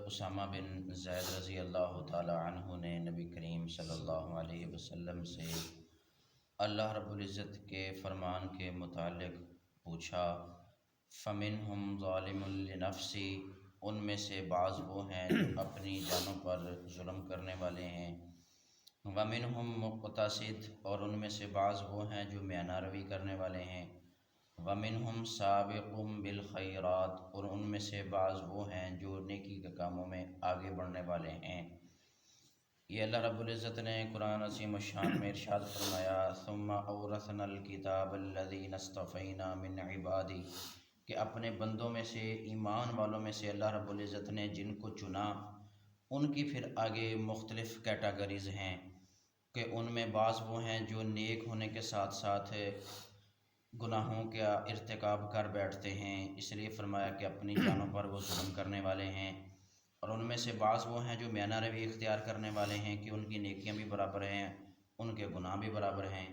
اسامہ بن زید رضی اللہ تعالی عنہ نے نبی کریم صلی اللہ علیہ وسلم سے اللہ رب العزت کے فرمان کے متعلق پوچھا۔ فَمِنْهُمْ ظَالِمٌ لِنَفْسِهِ، ان میں سے بعض وہ ہیں جو اپنی جانوں پر ظلم کرنے والے ہیں۔ وَمِنْهُمْ مُقْتَصِدٌ، اور ان میں سے بعض وہ ہیں جو میانہ روی کرنے والے ہیں۔ وَمِنْهُمْ سَابِقٌ بِالْخَيْرَاتِ، اور ان میں سے بعض وہ ہیں جو نیکی کے کاموں میں آگے بڑھنے والے ہیں۔ یہ اللہ رب العزت نے قرآن عظیم الشان میں ارشاد فرمایا، ثم اورثنا الکتاب الذین اصطفینا من عبادی، کہ اپنے بندوں میں سے، ایمان والوں میں سے اللہ رب العزت نے جن کو چنا، ان کی پھر آگے مختلف کیٹاگریز ہیں کہ ان میں بعض وہ ہیں جو نیک ہونے کے ساتھ ساتھ گناہوں کا ارتکاب کر بیٹھتے ہیں، اس لیے فرمایا کہ اپنی جانوں پر وہ ظلم کرنے والے ہیں۔ اور ان میں سے بعض وہ ہیں جو میانہ روی اختیار کرنے والے ہیں کہ ان کی نیکیاں بھی برابر ہیں، ان کے گناہ بھی برابر ہیں۔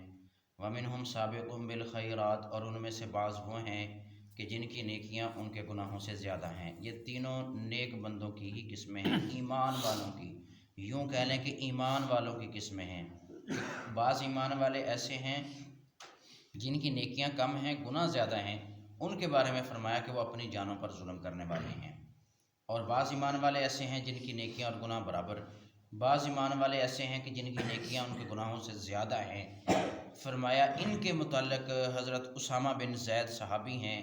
وَمِنْهُمْ سَابِقٌ بِالْخَيْرَاتِ، اور ان میں سے بعض وہ ہیں کہ جن کی نیکیاں ان کے گناہوں سے زیادہ ہیں۔ یہ تینوں نیک بندوں کی ہی قسمیں ہیں، ایمان والوں کی، یوں کہہ لیں کہ ایمان والوں کی قسمیں ہیں۔ بعض ایمان والے ایسے ہیں جن کی نیکیاں کم ہیں، گناہ زیادہ ہیں، ان کے بارے میں فرمایا کہ وہ اپنی جانوں پر ظلم کرنے والے ہیں۔ اور بعض ایمان والے ایسے ہیں جن کی نیکیاں اور گناہ برابر، بعض ایمان والے ایسے ہیں کہ جن کی نیکیاں ان کے گناہوں سے زیادہ ہیں۔ فرمایا ان کے متعلق حضرت اسامہ بن زید صحابی ہیں،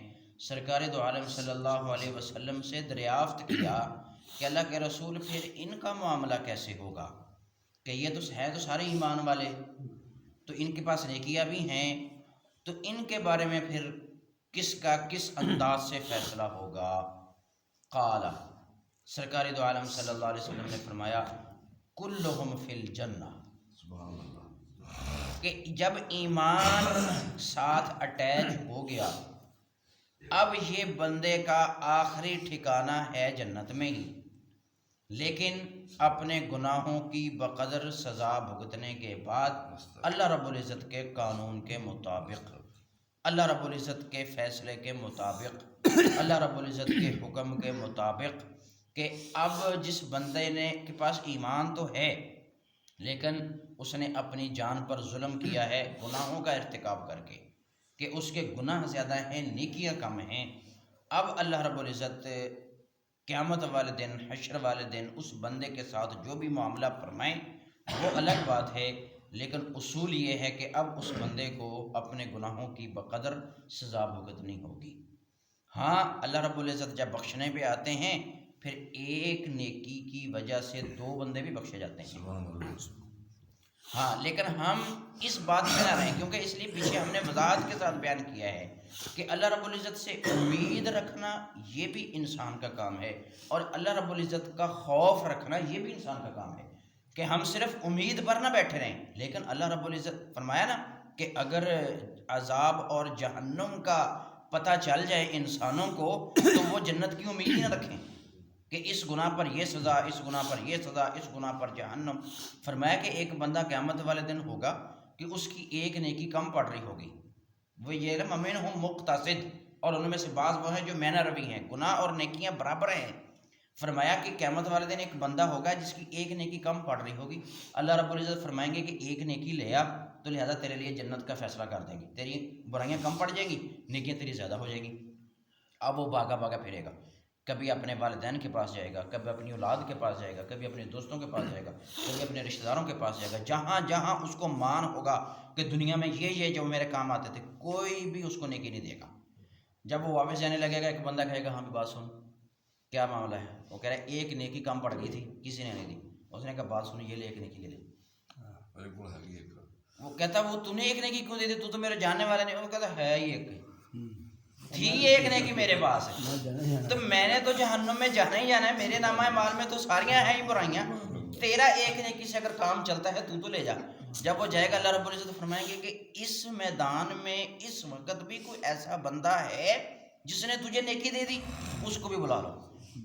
سرکار دو عالم صلی اللہ علیہ وسلم سے دریافت کیا کہ اللہ کے رسول پھر ان کا معاملہ کیسے ہوگا، کہ یہ تو ہے تو سارے ایمان والے، تو ان کے پاس نیکیاں بھی ہیں، تو ان کے بارے میں پھر کس کا کس انداز سے فیصلہ ہوگا؟ قال، سرکار دو عالم صلی اللہ علیہ وسلم نے فرمایا، کلہم فی الجنہ، کہ جب ایمان ساتھ اٹیچ ہو گیا، اب یہ بندے کا آخری ٹھکانہ ہے جنت میں ہی، لیکن اپنے گناہوں کی بقدر سزا بھگتنے کے بعد اللہ رب العزت کے قانون کے مطابق، اللہ رب العزت کے فیصلے کے مطابق، اللہ رب العزت کے حکم کے مطابق، کہ اب جس بندے نے کے پاس ایمان تو ہے لیکن اس نے اپنی جان پر ظلم کیا ہے گناہوں کا ارتکاب کر کے، کہ اس کے گناہ زیادہ ہیں، نیکیاں کم ہیں، اب اللہ رب العزت قیامت والے دن، حشر والے دن اس بندے کے ساتھ جو بھی معاملہ فرمائیں وہ الگ بات ہے، لیکن اصول یہ ہے کہ اب اس بندے کو اپنے گناہوں کی بقدر سزا بھگتنی ہوگی۔ ہاں، اللہ رب العزت جب بخشنے پہ آتے ہیں پھر ایک نیکی کی وجہ سے دو بندے بھی بخشے جاتے ہیں۔ ہاں، لیکن ہم اس بات پہ نہ رہیں، کیونکہ اس لیے پیچھے ہم نے وضاحت کے ساتھ بیان کیا ہے کہ اللہ رب العزت سے امید رکھنا یہ بھی انسان کا کام ہے، اور اللہ رب العزت کا خوف رکھنا یہ بھی انسان کا کام ہے، کہ ہم صرف امید پر نہ بیٹھے رہیں، لیکن اللہ رب العزت فرمایا نا کہ اگر عذاب اور جہنم کا پتہ چل جائے انسانوں کو تو وہ جنت کی امید ہی نہ رکھیں کہ اس گناہ پر یہ سزا، اس گناہ پر یہ سزا، اس گناہ پر جہنم۔ فرمایا کہ ایک بندہ قیامت والے دن ہوگا کہ اس کی ایک نیکی کم پڑ رہی ہوگی، وہ یہ ہے وَمِنْهُمْ مُقْتَصِدٌ، اور ان میں سے بعض وہ ہیں جو میانہ روی ہیں، گناہ اور نیکیاں برابر ہیں۔ فرمایا کہ قیامت والے دن ایک بندہ ہوگا جس کی ایک نیکی کم پڑ رہی ہوگی، اللہ رب العزت فرمائیں گے کہ ایک نیکی لے آ، تو لہذا تیرے لیے جنت کا فیصلہ کر دیں گے، تیری برائیاں کم پڑ جائیں گی، نیکیاں تیری زیادہ ہو جائیں گی۔ اب وہ بھاگا بھاگا پھرے گا، کبھی اپنے والدین کے پاس جائے گا، کبھی اپنی اولاد کے پاس جائے گا، کبھی اپنے دوستوں کے پاس جائے گا، کبھی اپنے رشتہ داروں کے پاس جائے گا، جہاں جہاں اس کو مان ہوگا کہ دنیا میں یہ جو میرے کام آتے تھے، کوئی بھی اس کو نیکی نہیں دے گا۔ جب وہ واپس جانے لگے گا ایک بندہ کہے گا ہاں بھی بات سن، کیا معاملہ ہے؟ وہ کہہ رہا ہے ایک نیکی کم پڑ گئی تھی، کسی نے نہیں دی۔ اس نے کہا بات سن، یہ لے ایک نیکی لے لے۔ وہ کہتا وہ تو نے ایک نیکی کیوں دے دی، تو میرے جاننے والا نہیں۔ وہ کہتا ہے ہی ایک تھی، ایک نیکی میرے پاس ہے، تو میں نے تو جہنم میں جانا ہی جانا ہے، میرے نامہ اعمال میں تو ساریاں ہیں ہی برائیاں، تیرا ایک نیکی سے اگر کام چلتا ہے تو لے جا۔ جب وہ جائے گا اللہ رب العزت فرمائیں گے کہ اس میدان میں اس وقت بھی کوئی ایسا بندہ ہے جس نے تجھے نیکی دے دی، اس کو بھی بلا لو۔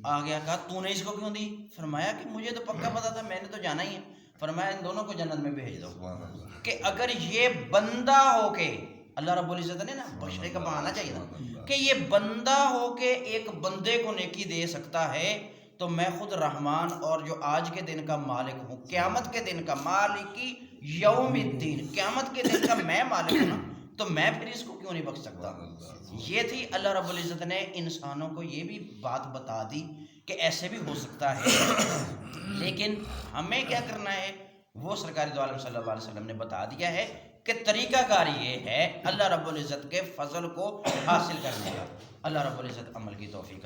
آ گیا، کہا تو نے اس کو کیوں دی؟ فرمایا کہ مجھے تو پکا پتا تھا، میں نے تو جانا ہی ہے۔ فرمایا ان دونوں کو جنت میں بھیج دو، کہ اگر یہ بندہ ہو کے، اللہ رب العزت نے نا بخشنے کا بہانا چاہیے تھا کہ یہ بندہ ہو کے ایک بندے کو نیکی دے سکتا ہے، تو میں خود رحمان اور جو آج کے دن کا مالک ہوں، قیامت کے دن کا مالکی یوم الدین، قیامت کے دن کا میں مالک ہوں نا، تو میں پھر اس کو کیوں نہیں بخش سکتا؟ یہ تھی اللہ رب العزت نے انسانوں کو یہ بھی بات بتا دی کہ ایسے بھی ہو سکتا ہے، لیکن ہمیں کیا کرنا ہے وہ سرکار دو عالم صلی اللہ علیہ وسلم نے بتا دیا ہے کہ طریقہ کار یہ ہے اللہ رب العزت کے فضل کو حاصل کرنے کا۔ اللہ رب العزت عمل کی توفیق